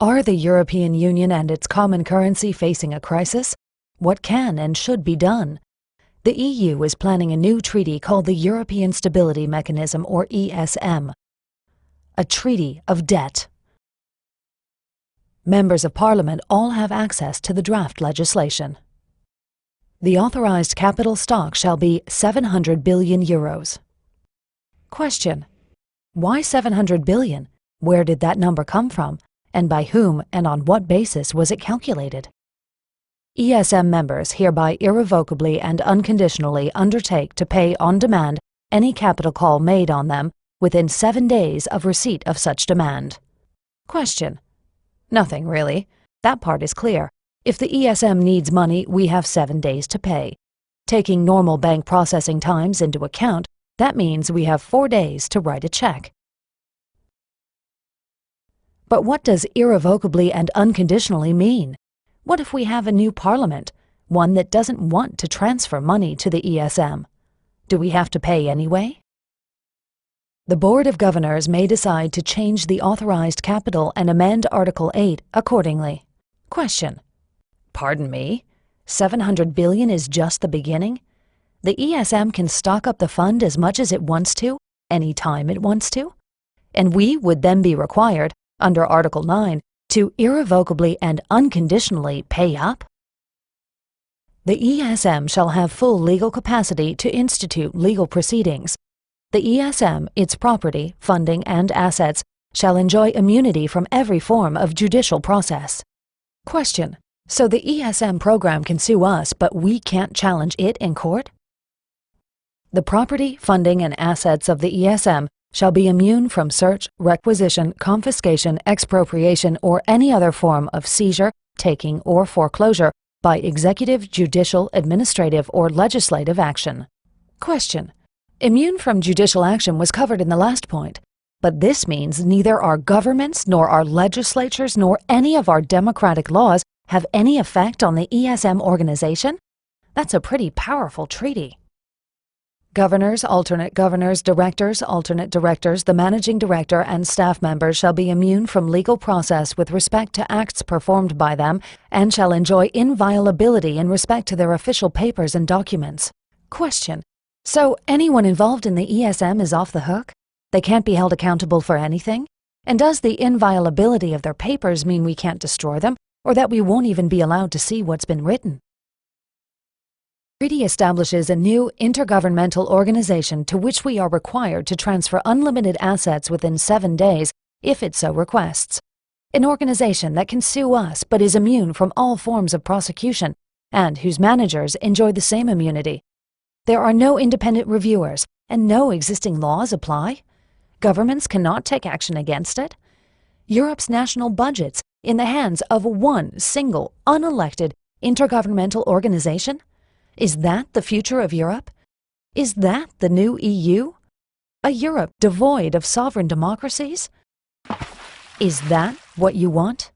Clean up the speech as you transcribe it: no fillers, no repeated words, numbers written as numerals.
Are the European Union and its common currency facing a crisis? What can and should be done? The EU is planning a new treaty called the European Stability Mechanism, or ESM. A treaty of debt. Members of Parliament all have access to the draft legislation. The authorized capital stock shall be 700 billion euros. Question: why 700 billion? Where did that number come from? And by whom and on what basis was it calculated? ESM members hereby irrevocably and unconditionally undertake to pay on demand any capital call made on them within 7 days of receipt of such demand. Question: nothing really. That part is clear. If the ESM needs money, we have 7 days to pay. Taking normal bank processing times into account, that means we have 4 days to write a check. But what does irrevocably and unconditionally mean? What if we have a new parliament, one that doesn't want to transfer money to the ESM? Do we have to pay anyway? The Board of Governors may decide to change the authorized capital and amend Article 8 accordingly. Question: pardon me? 700 billion is just the beginning? The ESM can stock up the fund as much as it wants to, any time it wants to? And we would then be required, under Article 9, to irrevocably and unconditionally pay up? The ESM shall have full legal capacity to institute legal proceedings. The ESM, its property, funding, and assets shall enjoy immunity from every form of judicial process. Question: so the ESM program can sue us, but we can't challenge it in court? The property, funding, and assets of the ESM shall be immune from search, requisition, confiscation, expropriation, or any other form of seizure, taking, or foreclosure by executive, judicial, administrative, or legislative action. Question: immune from judicial action was covered in the last point, but this means neither our governments, nor our legislatures, nor any of our democratic laws have any effect on the ESM organization? That's a pretty powerful treaty. Governors, alternate governors, directors, alternate directors, the managing director, and staff members shall be immune from legal process with respect to acts performed by them and shall enjoy inviolability in respect to their official papers and documents. Question: so anyone involved in the ESM is off the hook? They can't be held accountable for anything? And does the inviolability of their papers mean we can't destroy them, or that we won't even be allowed to see what's been written? The treaty establishes a new intergovernmental organization to which we are required to transfer unlimited assets within 7 days if it so requests. An organization that can sue us but is immune from all forms of prosecution and whose managers enjoy the same immunity. There are no independent reviewers and no existing laws apply. Governments cannot take action against it. Europe's national budgets in the hands of one single, unelected, intergovernmental organization? Is that the future of Europe? Is that the new EU? A Europe devoid of sovereign democracies? Is that what you want?